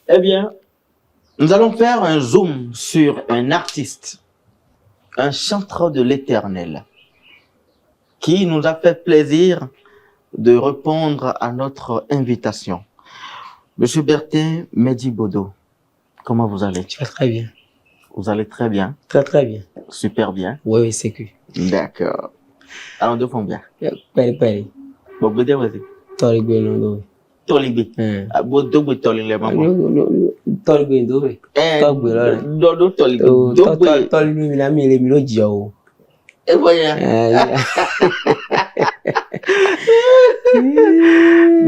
Eh bien, nous allons faire un zoom sur un artiste, un chanteur de l'Éternel, qui nous a fait plaisir de répondre à notre invitation. Monsieur Bertin Mehdi Bodo, comment vous allez? Je vais très bien. Vous allez très bien? Très, très bien. Super bien? Oui, oui, c'est que. D'accord. Alors, de fond bien. Peri. Bon, vous devez dire. Torigwe no do. Tolibi. Bodo bo toli le maman. Torigwe do. Togbe lore. Dodo tolibi. Dogbe. Tolibi mi la mi le mi lo jẹ o. Et voilà.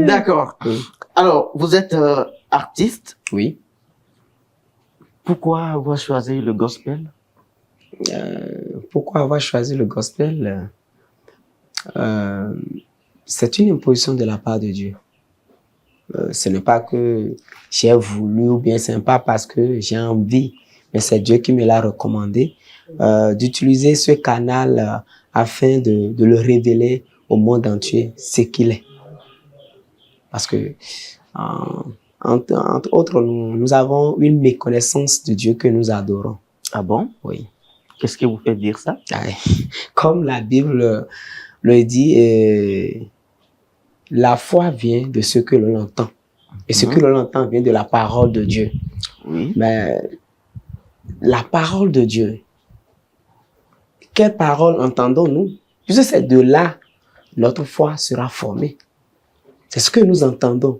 D'accord. Alors, vous êtes artiste. Oui. Pourquoi avoir choisi le gospel? Pourquoi avoir choisi le gospel? C'est une imposition de la part de Dieu. Ce n'est pas que j'ai voulu ou bien ce n'est pas parce que j'ai envie, mais c'est Dieu qui me l'a recommandé d'utiliser ce canal afin de le révéler au monde entier ce qu'il est. Parce que, entre autres, nous avons une méconnaissance de Dieu que nous adorons. Ah bon? Oui. Qu'est-ce qui vous fait dire ça? Comme la Bible le dit, la foi vient de ce que l'on entend. Et ce que l'on entend vient de la parole de Dieu. Oui. Mais la parole de Dieu, quelle parole entendons-nous? Puisque c'est de là notre foi sera formée. C'est ce que nous entendons.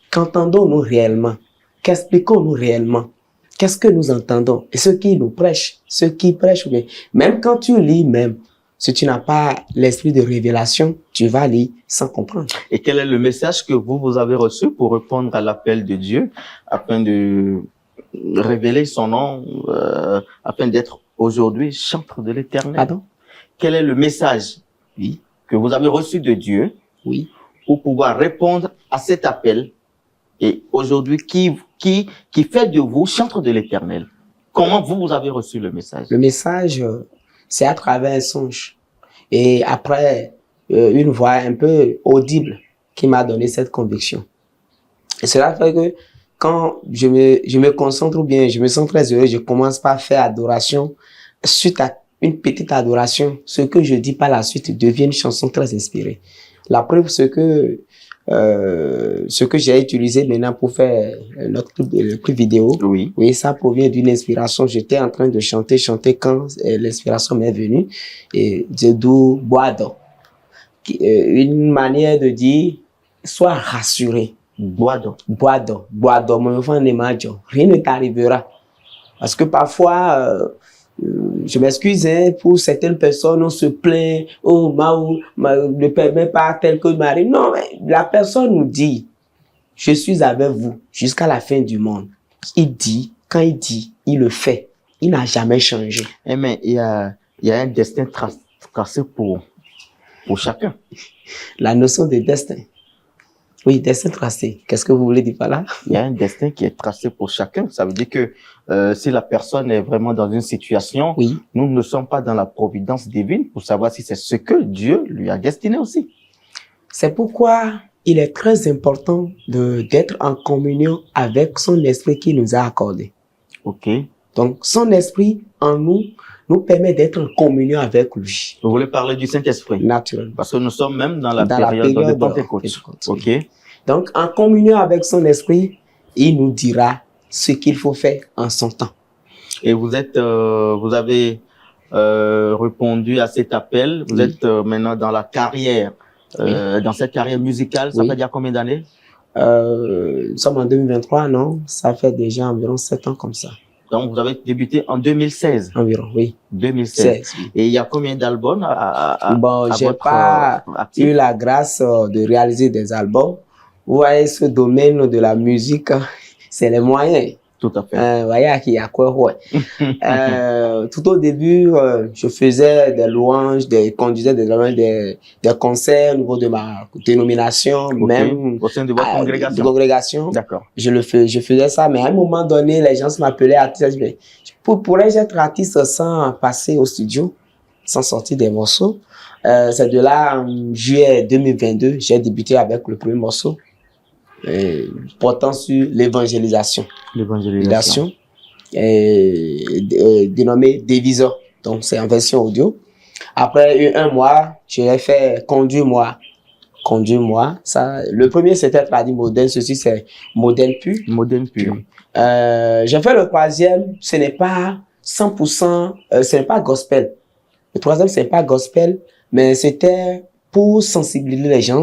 Qu'entendons-nous réellement? Qu'expliquons-nous réellement? Qu'est-ce que nous entendons? Et ceux qui nous prêchent, ceux qui prêchent, même quand tu lis, même si tu n'as pas l'esprit de révélation, tu vas lire sans comprendre. Et quel est le message que vous avez reçu pour répondre à l'appel de Dieu afin de révéler son nom, afin d'être aujourd'hui chanteur de l'Éternel? Pardon? Quel est le message que vous avez reçu de Dieu pour pouvoir répondre à cet appel et aujourd'hui qui fait de vous chanteur de l'Éternel? Comment vous avez reçu le message? Le message, c'est à travers un songe. Et après, une voix un peu audible qui m'a donné cette conviction. Et cela fait que quand je me concentre ou bien je me sens très heureux, je commence par faire adoration. Suite à une petite adoration, ce que je dis par la suite devient une chanson très inspirée. La preuve, ce que j'ai utilisé maintenant pour faire notre clip vidéo, oui, ça provient d'une inspiration. J'étais en train de chanter quand l'inspiration m'est venue. Et Zedou Boado, une manière de dire, sois rassuré. Boado, mon enfant n'est pas Dieu. Rien ne t'arrivera. Parce que parfois, je m'excuse pour certaines personnes, on se plaint, oh, Maou ne permet pas tel que m'arrive. Non, mais la personne nous dit, je suis avec vous jusqu'à la fin du monde. Il dit, quand il dit, il le fait. Il n'a jamais changé. Mais il y a un destin tracé pour chacun. La notion de destin. Oui, destin tracé. Qu'est-ce que vous voulez dire par là? Il y a un destin qui est tracé pour chacun. Ça veut dire que si la personne est vraiment dans une situation, nous ne sommes pas dans la providence divine pour savoir si c'est ce que Dieu lui a destiné aussi. C'est pourquoi il est très important d'être en communion avec son esprit qui nous a accordé. Ok. Donc, son esprit en nous permet d'être en communion avec lui. Vous voulez parler du Saint-Esprit? Naturellement. Parce que nous sommes même dans la période de Pentecôte. Ok. Donc, en communion avec son esprit, il nous dira ce qu'il faut faire en son temps. Et vous avez répondu à cet appel. Vous êtes maintenant dans la carrière, dans cette carrière musicale. Ça fait déjà combien d'années? Nous sommes en 2023, non? Ça fait déjà environ 7 ans comme ça. Donc, vous avez débuté en 2016. Environ, oui. 2016. Et il y a combien d'albums Bon, j'ai pas eu la grâce de réaliser des albums. Vous voyez, ce domaine de la musique, c'est les moyens. Tout à fait. Voyez qu'il y a quoi, tout au début, je faisais des louanges, conduisais des concerts au niveau de ma dénomination, même au sein de votre congrégation. D'accord. Je faisais ça, mais à un moment donné, les gens m'appelaient artiste. Pourrais-je être artiste sans passer au studio, sans sortir des morceaux? C'est de là, en juillet 2022, j'ai débuté avec le premier morceau. portant sur l'évangélisation. L'évangélisation. Dénommé Divisor. Donc, c'est en version audio. Après un mois, je l'ai fait Conduis-moi. Conduis-moi. Ça, le premier, c'était traduit moderne. Ceci, c'est moderne pur. Moderne pur. J'ai fait le troisième. Ce n'est pas 100%, ce n'est pas gospel. Le troisième, ce n'est pas gospel, mais c'était pour sensibiliser les gens,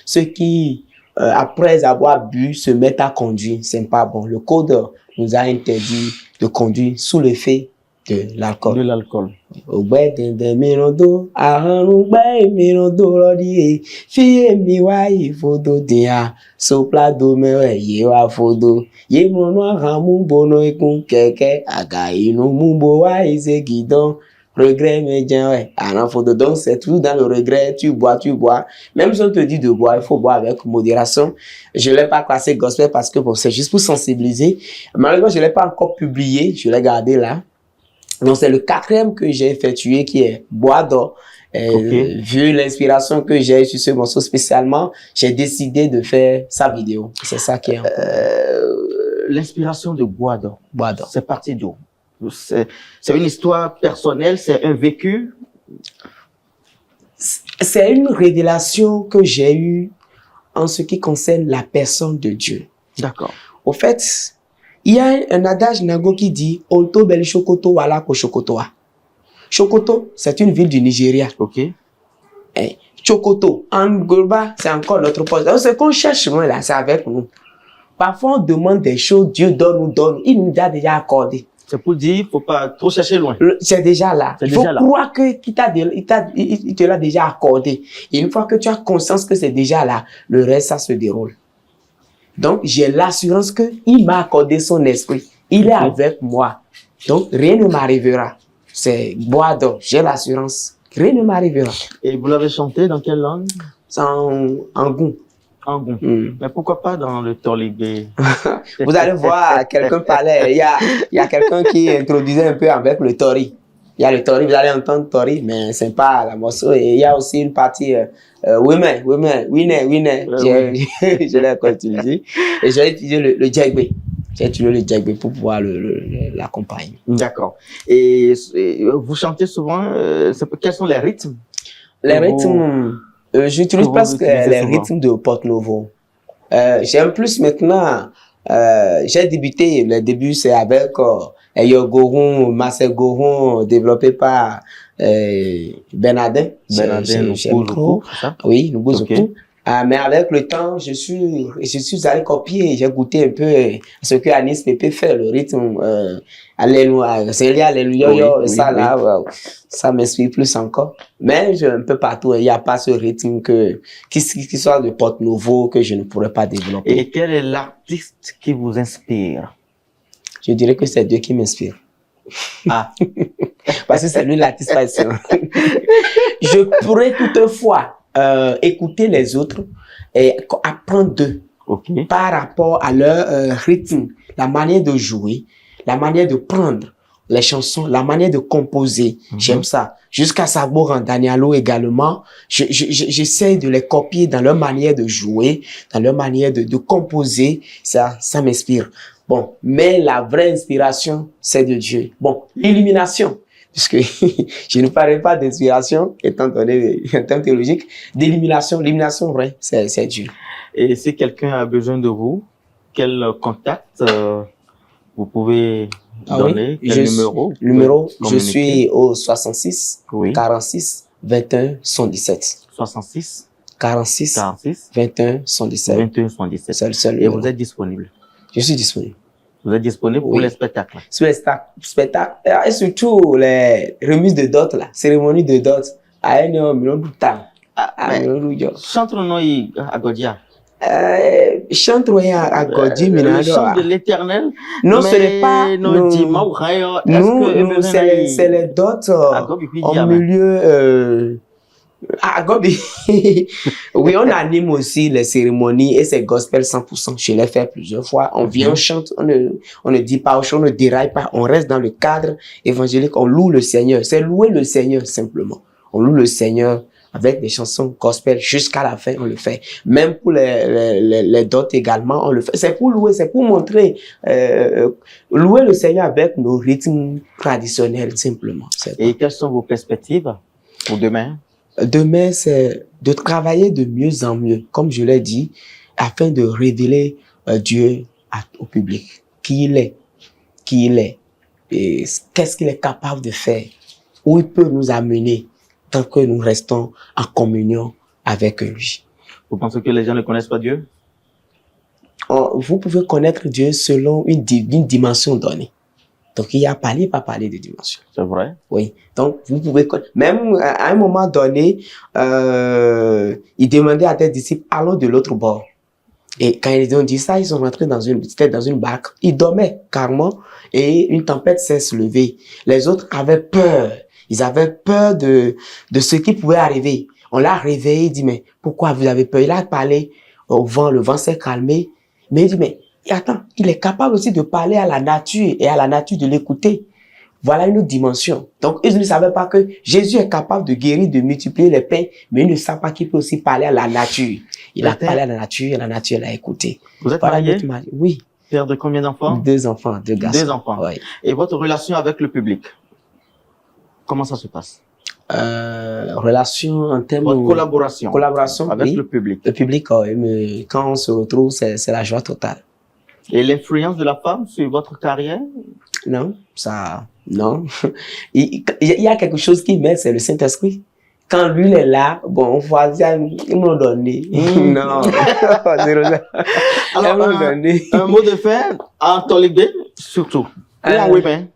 ceux qui, après avoir bu, se mettent à conduire. C'est pas bon. Le code nous a interdit de conduire sous l'effet de l'alcool. De l'alcool. Regret, mais ouais. Alors, faut donc, c'est tout dans le regret. Tu bois. Même si on te dit de boire, il faut boire avec modération. Je l'ai pas classé gospel parce que bon, c'est juste pour sensibiliser. Malheureusement, je l'ai pas encore publié. Je l'ai gardé là. Donc, c'est le quatrième que j'ai effectué qui est Bois d'or. Vu l'inspiration que j'ai sur ce morceau spécialement, j'ai décidé de faire sa vidéo. C'est ça qui est l'inspiration de Bois d'or. Bois d'or. C'est parti d'où? C'est une histoire personnelle, c'est un vécu? C'est une révélation que j'ai eue en ce qui concerne la personne de Dieu. D'accord. Au fait, il y a un adage nago qui dit « Olto bel Chokoto wala ko Chokotoa ». Chokoto, c'est une ville du Nigeria. Ok. Chokoto, en Gourba, c'est encore notre poste. Donc, ce qu'on cherche loin là, c'est avec nous. Parfois, on demande des choses, Dieu donne. Il nous a déjà accordé. C'est pour dire, il ne faut pas trop chercher loin. C'est déjà là. Il faut croire qu'il te l'a déjà accordé. Et une fois que tu as conscience que c'est déjà là, le reste, ça se déroule. Donc, j'ai l'assurance qu'il m'a accordé son esprit. Il est avec moi. Donc, rien ne m'arrivera. C'est Bois d'or. J'ai l'assurance. Rien ne m'arrivera. Et vous l'avez chanté dans quelle langue? C'est en goût. En goût. Mais pourquoi pas dans le tolibé? Vous allez voir, quelqu'un parlait. Il y a quelqu'un qui introduisait un peu avec le tori. Il y a le tori, vous allez entendre tori, mais c'est pas la morceau. Et il y a aussi une partie women. Je l'ai encore utilisé. Et j'ai utilisé le jagbe. J'ai utilisé le jagbe pour pouvoir l'accompagner. D'accord. Et vous chantez souvent, quels sont les rythmes? Les rythmes, j'utilise presque les rythmes de Porto Novo. J'aime plus maintenant, j'ai débuté, le début c'est avec Yogoron, Marcel Goron, développé par Bernardin. J'aime trop. Oui, Nubuzuku. Mais avec le temps, je suis allé copier, j'ai goûté un peu ce que Anis Pepe fait, le rythme, alléluia, c'est lié alléluia, ça là, ça m'inspire plus encore. Mais un peu partout, il n'y a pas ce rythme qui soit de Porto Novo que je ne pourrais pas développer. Et quel est l'artiste qui vous inspire? Je dirais que c'est Dieu qui m'inspire. Ah. Parce que c'est lui l'artiste par excellence. Je pourrais toutefois écouter les autres et apprendre d'eux par rapport à leur rythme, la manière de jouer, la manière de prendre les chansons, la manière de composer. J'aime ça. Jusqu'à Sabor Danialo également, j'essaie de les copier dans leur manière de jouer, dans leur manière de composer. Ça m'inspire. Bon, mais la vraie inspiration, c'est de Dieu. Bon, l'illumination, puisque je ne parlerai pas d'inspiration, étant donné un terme théologique, d'illumination, l'illumination vraie, c'est Dieu. Et si quelqu'un a besoin de vous, quel contact vous pouvez donner? Quel numéro? Je suis au 66 46 21 117. 66 46 21 117. 21 117. C'est le seul. Et vous êtes disponible? Je suis disponible. Vous êtes disponible pour les spectacles? Sur les spectacles. Et surtout les remises de dot, là, cérémonie de dot. Chante-nous à Godia. Chante-nous à Godia, le chant de l'Éternel. Non, ce n'est pas. Non, c'est les dots au milieu. À Gobi. Oui, on anime aussi les cérémonies et c'est gospel 100%. Je l'ai fait plusieurs fois. On vient, on chante, on ne dit pas, on ne déraille pas. On reste dans le cadre évangélique. On loue le Seigneur. C'est louer le Seigneur simplement. On loue le Seigneur avec des chansons gospel jusqu'à la fin, on le fait. Même pour les dots également, on le fait. C'est pour louer, c'est pour montrer, louer le Seigneur avec nos rythmes traditionnels, simplement. Et quelles sont vos perspectives pour demain? Demain, c'est de travailler de mieux en mieux, comme je l'ai dit, afin de révéler Dieu au public. Qui il est, et qu'est-ce qu'il est capable de faire, où il peut nous amener tant que nous restons en communion avec lui. Vous pensez que les gens ne connaissent pas Dieu? Vous pouvez connaître Dieu selon une dimension donnée. Donc, il n'y a pas parler de dimension. C'est vrai? Oui. Donc, vous pouvez, même à un moment donné, il demandait à des disciples, allons de l'autre bord. Et quand ils ont dit ça, ils sont rentrés dans une barque. Ils dormaient carrément et une tempête s'est levée. Les autres avaient peur. Ils avaient peur de ce qui pouvait arriver. On l'a réveillé, il dit, mais pourquoi vous avez peur? Il a parlé au vent, le vent s'est calmé. Mais il dit, mais attends, il est capable aussi de parler à la nature et à la nature de l'écouter. Voilà une autre dimension. Donc, ils ne savaient pas que Jésus est capable de guérir, de multiplier les pains, mais ils ne savent pas qu'il peut aussi parler à la nature. Il a parlé à la nature, et la nature l'a écouté. Vous êtes marié? Oui. Père de combien d'enfants? 2 enfants, 2 garçons. 2 enfants. Oui. Et votre relation avec le public? Comment ça se passe? Relation en termes de collaboration. Collaboration avec oui. le public. Le public, mais quand on se retrouve, c'est la joie totale. Et l'influence de la femme sur votre carrière? Non, non. Il y a quelque chose qui met, c'est le Saint-Esprit. Quand lui est là, bon, on voit, il me donne. Non. Alors, un mot de fin, en Tolibé, surtout. Oui, ben.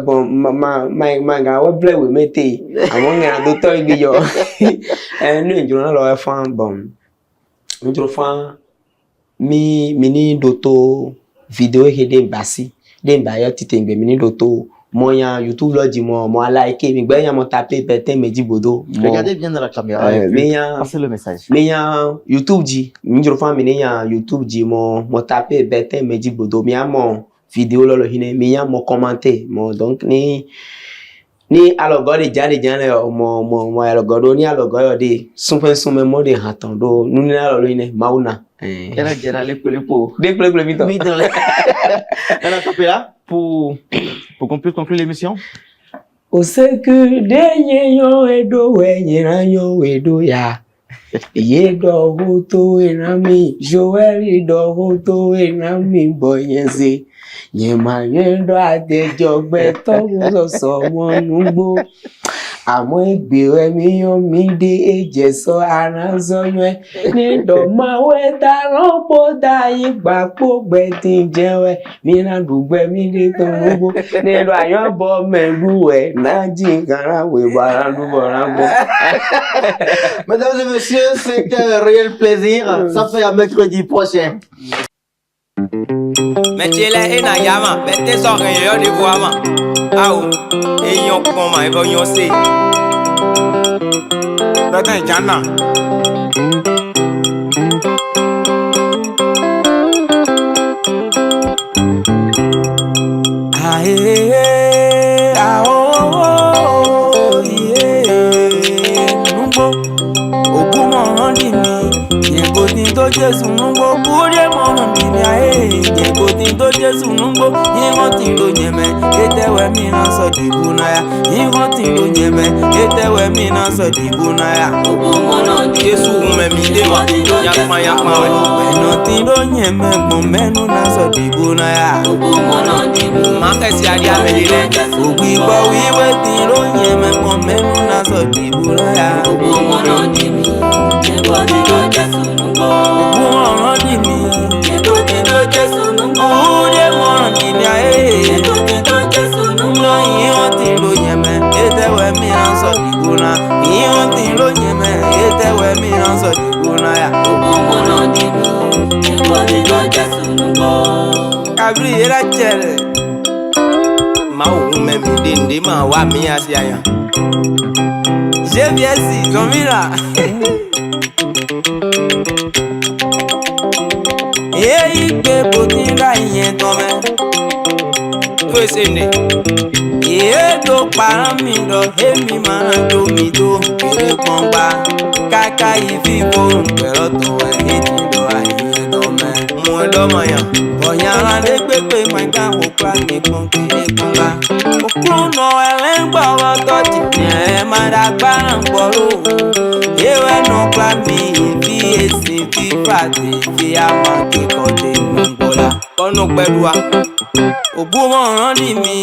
Bon, ma gars, ouais, blé, oui, mettez. Among les docteurs, il y a. Nous, nous, alors, enfin, bon. Nous, enfin, mini d'auto, vidéo, et des bassi. Des bailleurs, titembe, mini d'auto. Moi, YouTube, là, dis-moi, moi, like, mais ben, y'a mon tapé, pété, me dit bodo. Regardez bien dans la caméra. Passez le message. Mais y'a YouTube, dit. Nous, enfin, mais y'a YouTube, dit, mon tapé, pété, me dit bodo. Mais y'a mon vidéo là le mais y'a mon commenté mon donc ni alors gode jale mon alors gode ni alors gode de sume mo de hatondo nous ni alors le mauna era jera le po de le vito alors capella pour qu'on puisse conclure l'émission. O se que de yo edo wenyo edo ya ye do hoto enami joeli do hoto enami boyense Yema yendo adejogbe to so won nugbo àmọ́ ìgbèrè mi yan mi dé èjẹsọ aranzọyún ní dọ̀máwé dáràn pọ̀ dáyé gbàpọ̀ gbẹ̀dín jẹ́wẹ́ mìíràn dùgbẹ́ mi dé tó gbogbo nílò àyànbọ̀ mẹ́lúwẹ̀ nájì karawé barandúbọ̀rànbọ̀. Mesdames et messieurs, c'était un réel plaisir. Ça fait à mercredi prochain. Metiele ina yama, bete sore yo di voama. Aou, e yon koma e bo yon se. Bete jana. Ae, aou, numbo, ogumo handi mi, yego tinto Jesu numbo, kure mo handi mi ae. Yego Jesu numbo, yego tinto nyeme, etewe mina so dibuna ya. Yego tinto nyeme, etewe mina so dibuna ya. Jesu ume midema, yakma we. Beno tinto nyeme, menu na so dibuna ya. Makesi adi amelile. Ugbi bo wiwe tinto nyeme, menu na so dibuna ya. Yego tinto Jesu numbo, yego tinto Jesu numbo. Ude wandi ni ae. Yego tinto Jesu numbo. Yego tinto nyeme, etewe mina so dibuna. Yego tinto nyeme, etewe mina so dibuna ya. Yego tinto Jesu numbo. Kabri era chere. Ma ume midindi ma wa mi asiaya. JVS, Zomira. Igbe botinga iyen tome. Fue sene. Edo parami do emi mana do mi do kere komba kaka ifi borun pero to e do ayi do me mo do moya oyara de pepe my gan wo pra mi kon kere komba okru no elengba wa to ti e mara gbara nporo ewe no pra mi ifi esi fi pati fi ama ke ko de ngola onu peluwa Ògbómọ̀ràn di mi.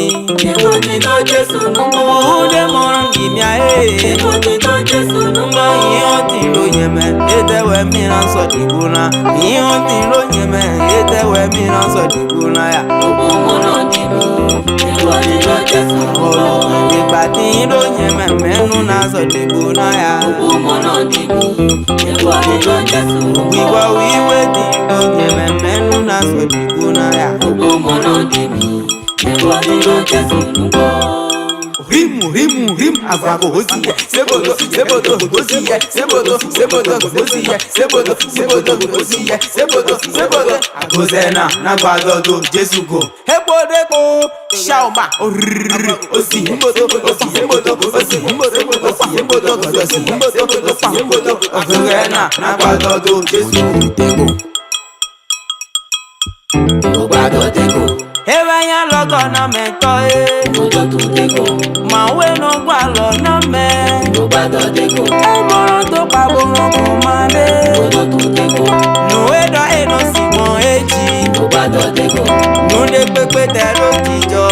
Èmo ti tó Jésù nùgbò. Òde mọ̀ràn di mi ayé. Èmo ti tó Jésù nùgbò. Ìyàn ti ló yẹmẹ, ètẹ̀wẹ̀ mìíràn sọ dìbò náà. Ìyàn ti ló yẹmẹ, ètẹ̀wẹ̀ mìíràn sọ dìbò náà yà. Ògbómọ̀ràn di mi. Èmo ti tó Jésù nùgbò. Ìgbà tí ló yẹmẹ mẹ́nu náà sọ dìbò náà yà. Ògbómọ̀ràn di mi. Èmo ti tó Jésù nùgbò. Wíwọ́ wíwé tí ló yẹmẹ mẹ́nu náà sọ dìbò náà yà. Ògbómọ̀ràn di mi. Rimu, avago osiye, sebodo, osiye, sebodo, osiye, sebodo, agozena, nagbadodo, Jesu go. Hebodeko, shauma, osiye, agozena, nagbadodo, Jesu go. Ewenya logo na meto Ojo tu dego Ma we no gwa lo na me Ogbado dego Emoro to pa boron komande Ojo tu dego Nu edo eno si won eji Ogbado dego Nu de pepe te lo tijo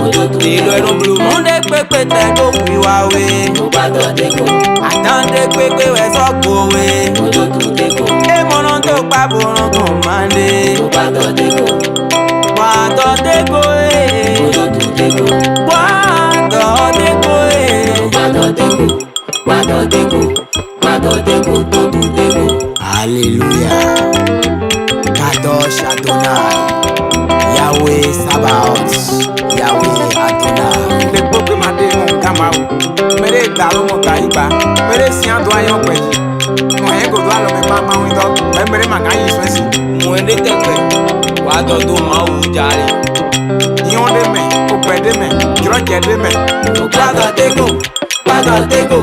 Ojo tu dego eno blue Nu de pepe te lo wiwawe Ogbado dego Atan de pepe we so kowe Ojo tu dego Emoro to pa boron komande Ogbado dego Guado dego Ojo tu dego Guado dego todo dego Hallelujah Kadosh Adonai Yahweh Sabaoth Yahweh Adonai Le pope ma de mon kamau Mere dalo mo kaiba Mere si ando ayon kweji Mo ego do alo me mama windo Mere makanyi swesi Mo ende tekwe Wado do ma ujari Yon de me, opè de me, jurọ jẹ de me Guado dego